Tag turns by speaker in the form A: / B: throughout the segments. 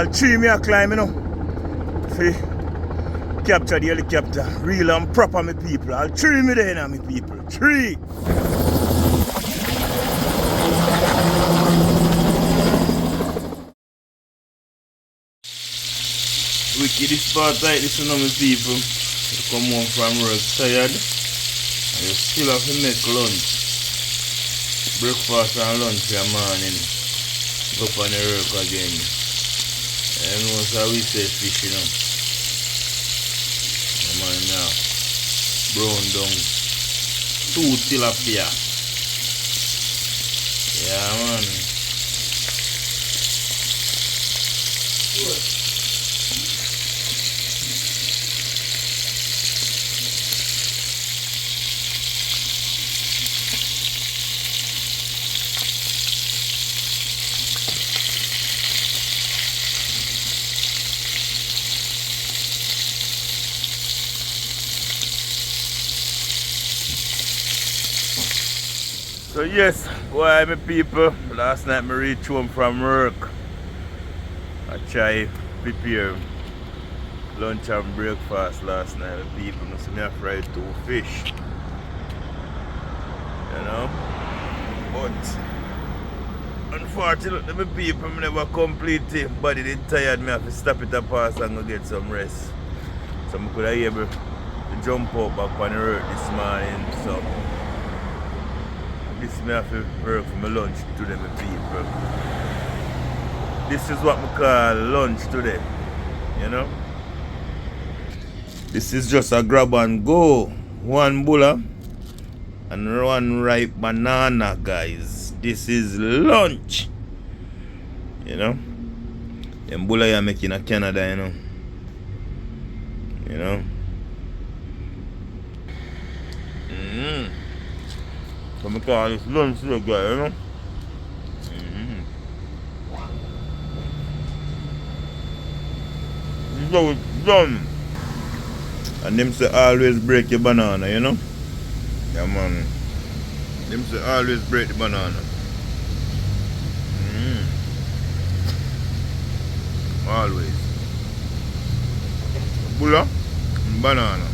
A: All three me a climb, you know. See? Capture the helicopter. Real and proper, me people. All three me there now, me people. Three. Wicked spot like this, you know, me people. You come home from work tired. And you still have to make lunch. Breakfast and lunch for your morning. Go up on the work again. And once we say fish, you know. Man, now brown down 2 tilapia. Yeah, man. So yes, why my people, last night I reached home from work. I try prepare lunch and breakfast last night, my people. So I fried 2 fish. You know? But unfortunately my people, I never complete it. Body did tired, I have to stop it a pass and go get some rest. So I could have able to jump up back on the road this morning. So this me have to work for my lunch today, my people. This is what we call lunch today, you know. This is just a grab and go. 1 bulla and 1 ripe banana, guys. This is lunch, you know. Them bulla you making in Canada, you know. You know. So I call this lunch today, guys, you know. This is how it's done. And them say always break your banana, you know. Yeah, man. Them say always break the banana. Always. Bulla and banana.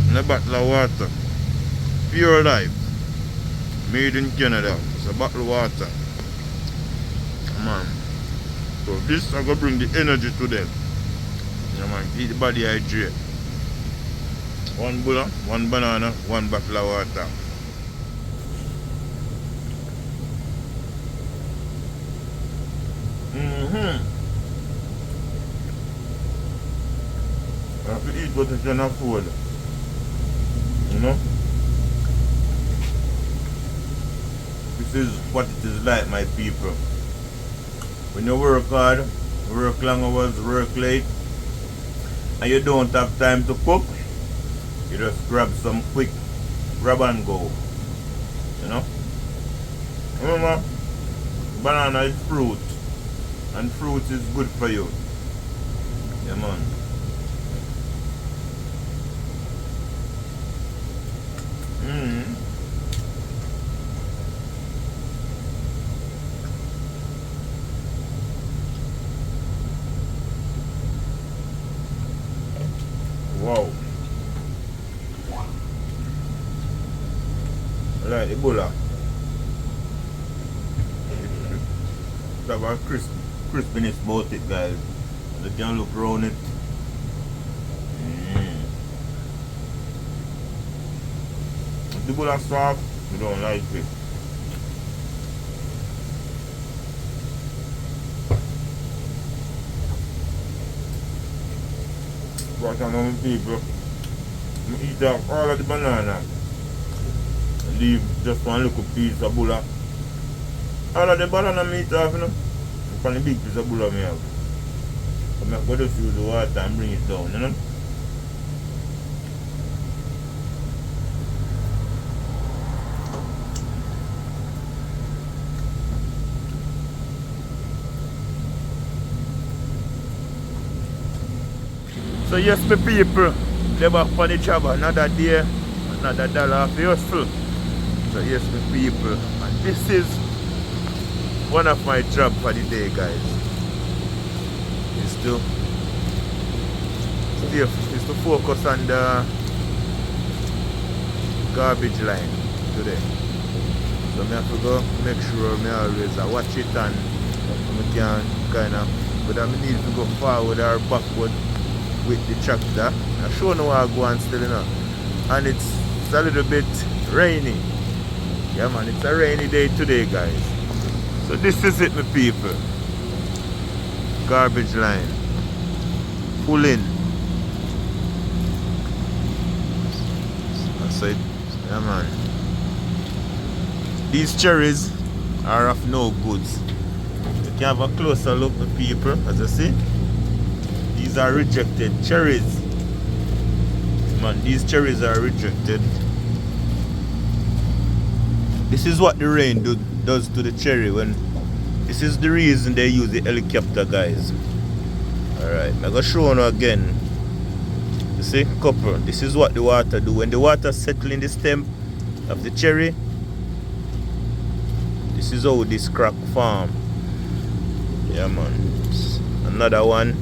A: And a bottle of water. Pure life. Made in Canada. It's a bottle of water. Man. So this is going to bring the energy to them. Yeah, man. Keep the body hydrated. 1 bulla, 1 banana, 1 bottle of water. I have to eat what you can afford. You know? This is what it is like, my people. When you work hard, work long hours, work late, and you don't have time to cook, you just grab some quick grab and go. You know? Remember, banana is fruit, and fruit is good for you. Yeah, man. Wow. I like the bulla. It's have a crispiness about it, guys. You can look around it. If the bulla soft, you don't like it. But I know people, I eat off all of the banana. Leave just 1 little piece of bulla. All of the banana I eat off, you know. And the big piece of bulla I have. So I go just use the water and bring it down, you know. So yes, my people, they're back on the job another day, another dollar for hustle. So yes, my people, and this is one of my job for the day, guys, is to focus on the garbage line today. So I have to go make sure I always watch it and I can kind of, but I need to go forward or backward with the tractor. I'm sure no I go on still, you know. And it's a little bit rainy. Yeah man, it's a rainy day today, guys. So this is it, my people. Garbage line. Full in. That's it. Yeah man. These cherries are of no goods. You can have a closer look, my people, as you see. These are rejected cherries. Man, these cherries are rejected. This is what the rain does to the cherry when. This is the reason they use the helicopter, guys. Alright, I'm gonna show you again. You see, copper. This is what the water do. When the water settles in the stem of the cherry, this is how this crack form. Yeah man. Another one.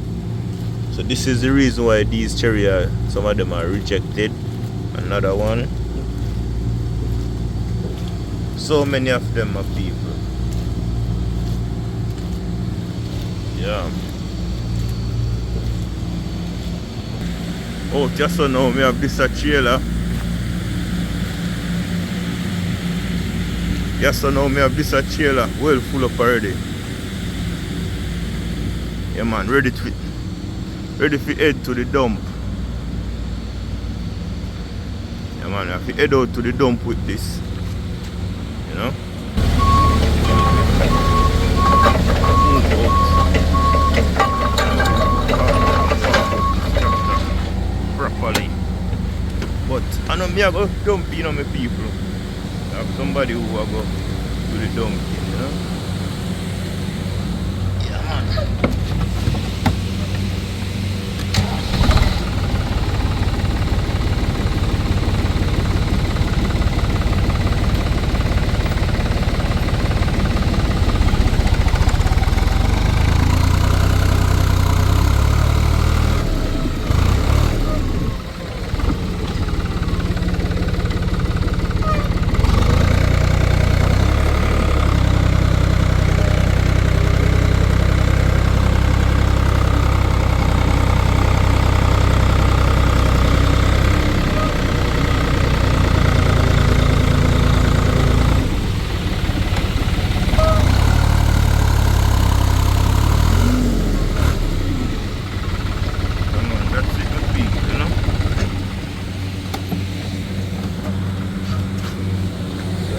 A: So this is the reason why these cherry are, some of them are rejected. Another one. So many of them are people. Yeah. Oh, just so now, me have this a trailer. Yes, so now me have this a trailer well full up already. Yeah man, ready to head to the dump. Yeah man, I have to head out to the dump with this. You know? Properly. But I know me I go dump, you know, my people. I have somebody who will go to the dumping, you know? Yeah man.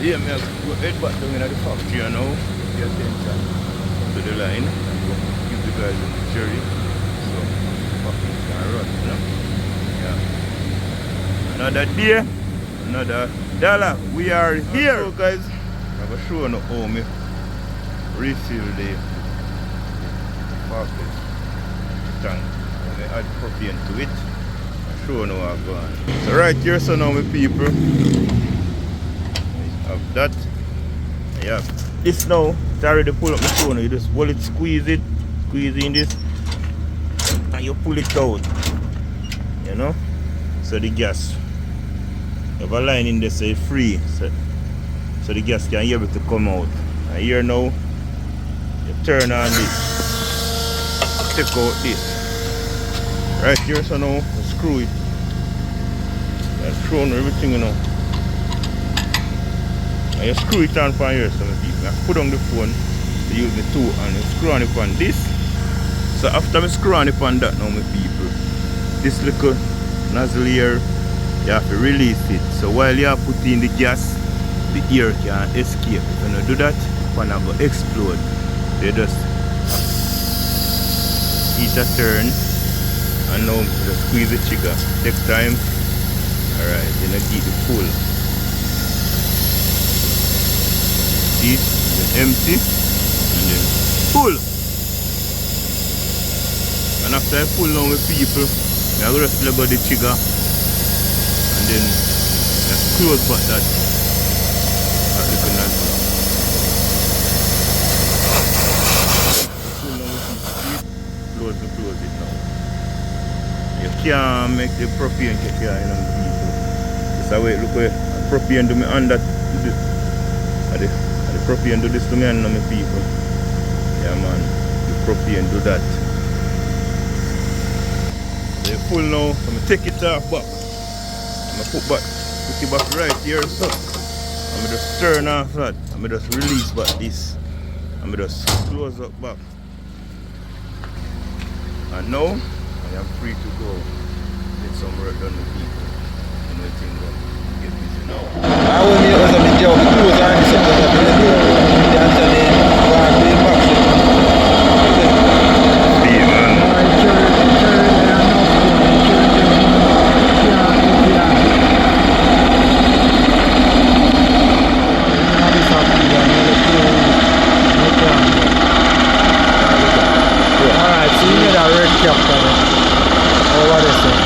A: Yeah, me go head back down in the factory now. Pay attention to the line and go give the guys the cherry. So fucking can run, you know? Yeah. Another day, another dollar. We are here. So guys, I'm gonna show you how me refill the faucet tank. And I add propane to it. I'll show you how I go on. So right here, so now my people. Of that, yeah. This now, it's already pull up the phone. You just hold it, squeeze in this, and you pull it out. You know? So the gas, you have a line in there, so it's free. So the gas can be able to come out. And here now, you turn on this, take out this. Right here, so now, you screw it. You're screwing everything, you know. And you screw it on from here, some people. I put on the phone to use the tool and you screw on it on this. So after I screw on it on that now, my people, this little nozzle here, you have to release it. So while you are putting the gas, the air can escape. When you do that, when I go explode, they just eat a turn and now just squeeze the trigger. Take time. Alright, then I get the full. See, empty and then full. And after I pull now with people, I will just let go the trigger and then just close back that little nozzle. close it now. You can't make the propane check here, you know, people. This is how it look where propane do me under the propane do this to me and my people. Yeah man, the propane do that. They're full now, so I take it off back. I'm put it back right here, so I'm just turn off that. I'm just release back this. I'm just close up back. And now I am free to go get some work done with people. And I think get busy now.
B: I will be able to job close and something up in the door. That's the name. Alright, so you need a red cap for it. Or what is it?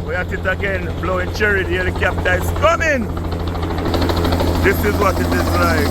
A: We're at it again, blowing cherry, the helicopter is coming! This is what it is like.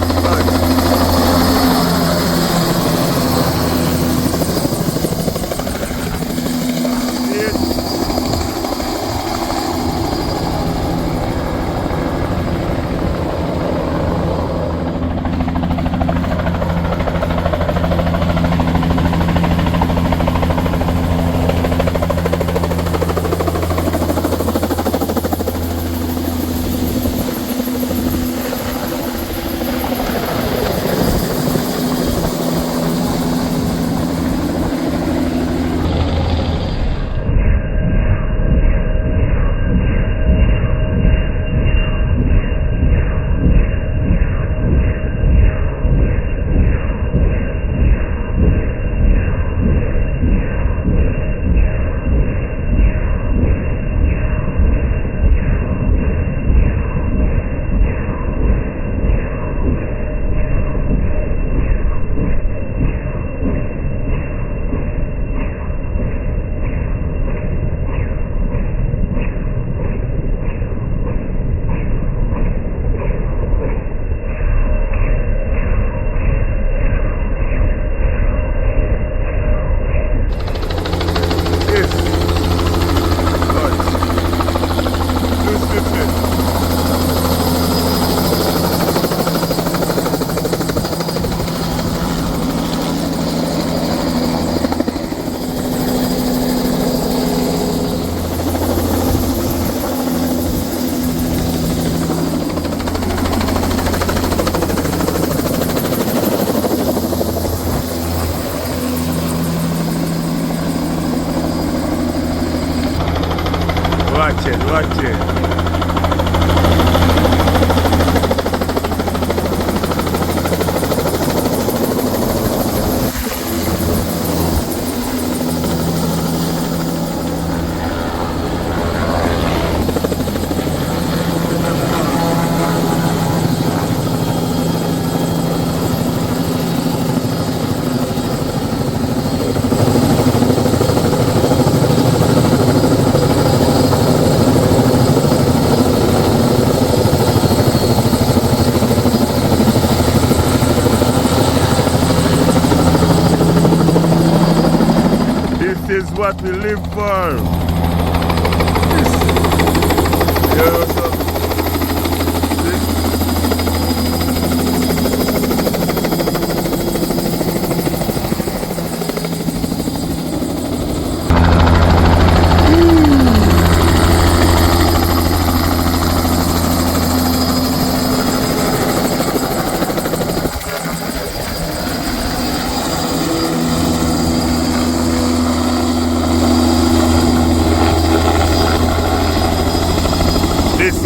A: Watch it. This is what we live for. Yes. This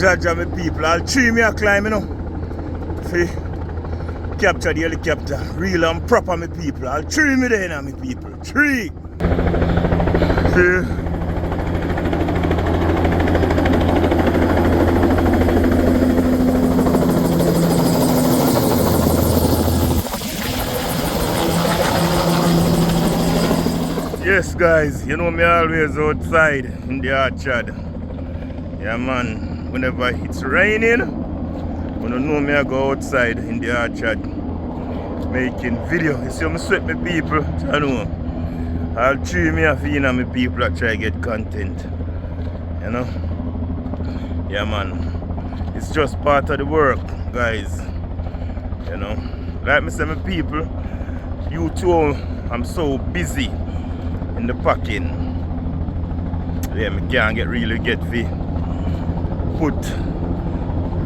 A: Jaja, my people. I'll tree me a climb, you know. See? Capture the helicopter. Real and proper, my people. I'll tree me there now, my people. Tree. See? Yes, guys, you know me always outside in the orchard. Yeah, man, whenever it's raining, you know me I go outside in the orchard making video. You see me sweat me people, I know. I'll tree me a few my people that try to get content. You know? Yeah, man. It's just part of the work, guys. You know? Like me say, my people, you too, I'm so busy in the packing. Yeah, me can't really get the put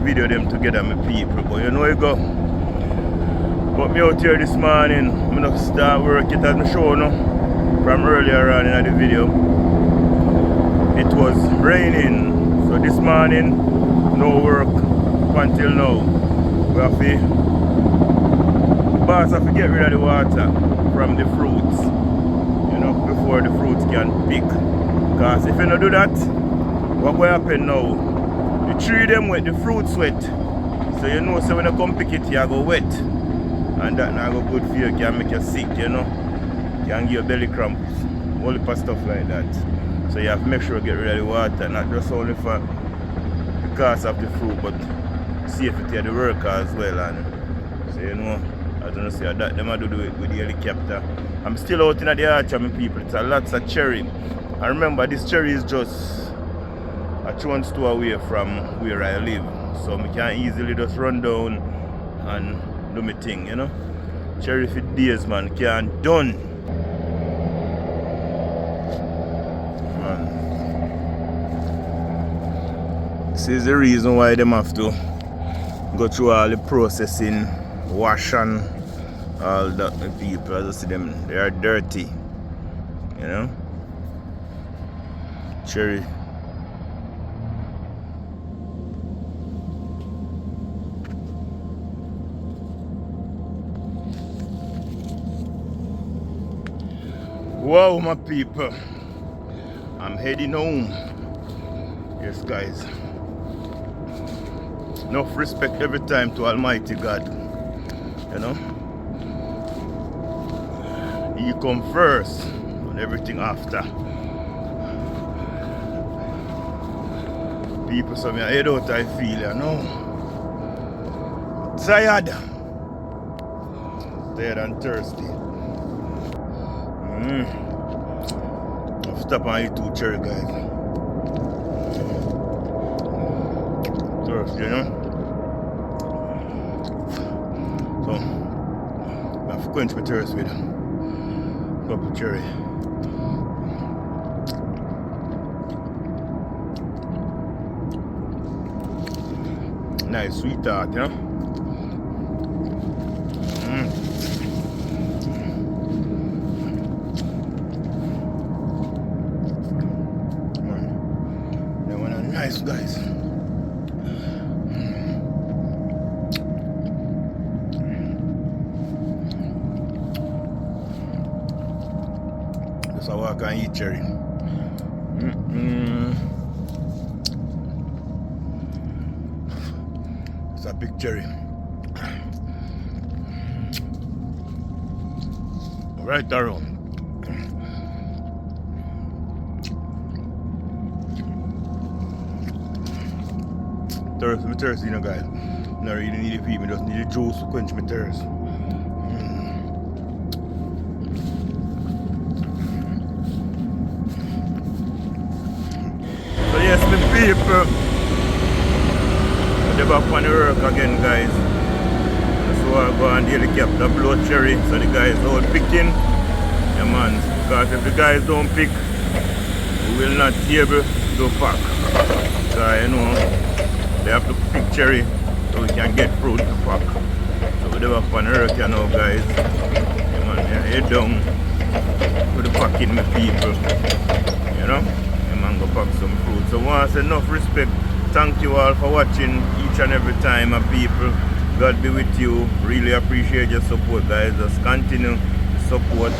A: video them together, my people. But you know you go. But me out here this morning, I'm gonna start work it as me show no from earlier on in the video. It was raining, so this morning no work up until now. We have to boss have to get rid of the water from the fruits, you know, before the fruits can pick. Because if you don't do that, what will happen now? You tree them wet, the fruits wet. So you know, so when you come pick it, you go wet. And that not go good for you, can make you sick, you know. Can give you belly cramps, all the stuff like that. So you have to make sure you get rid of the water, not just only for the cost of the fruit, but safety of the worker as well. And so you know, I don't know, see that them I do it with the helicopter. I'm still out in the orchard, my people. It's a lots of cherry. And remember, this cherry is just a thrown store away from where I live. So I can easily just run down and do my thing, you know. Cherry for days, man, can't done. Man. This is the reason why them have to go through all the processing, wash and all that. The people, as I see them, they are dirty, you know. Cherry. Wow, my people, I'm heading home. Yes, guys. Enough respect every time to Almighty God. You know, He come first and everything after. People, so me head out, I feel, you know. Tired and thirsty. I'll stop and eat 2 cherry, guys. Thirsty, you know. So I have to quench my thirst with a cup of cherry. Nice sweet tart, you know. Nice, guys. Just a walk and eat cherry. It's a big cherry. Right around. I'm thirsty, you know, guys. Not really need to feed me, just need the juice to quench my thirst. So yes, my people, they're back on the work again, guys. So I go on the helicopter, blow cherry, so the guys out picking. Yeah, man, because if the guys don't pick, we will not be able to pack. So you know, they have to pick cherry so we can get fruit to pack. So we're up on the work, you know, guys. Yeah, man, head down to the packing, my people. You know, yeah, man, go pack some fruit. So once enough respect thank you all for watching each and every time, my people. God be with you. Really appreciate your support, guys. Just continue to support.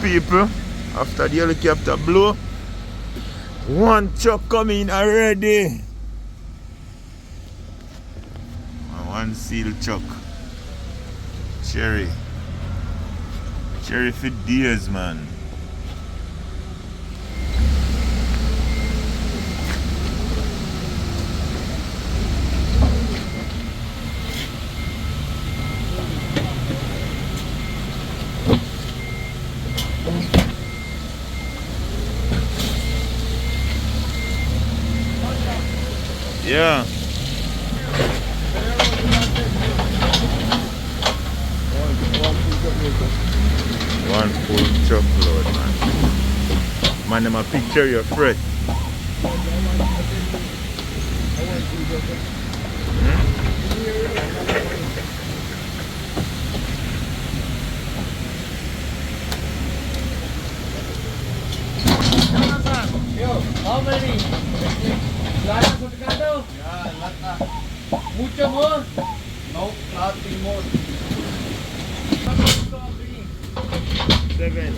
A: People, after the helicopter blow, one truck coming already. One seal truck. Cherry for days, man. Yeah. One full truckload, man. Man, them a picture your freight.
C: Yo, how many? Last Avocado?
B: Yeah, lata.
C: Mucho more?
B: No, nothing more.
A: 7.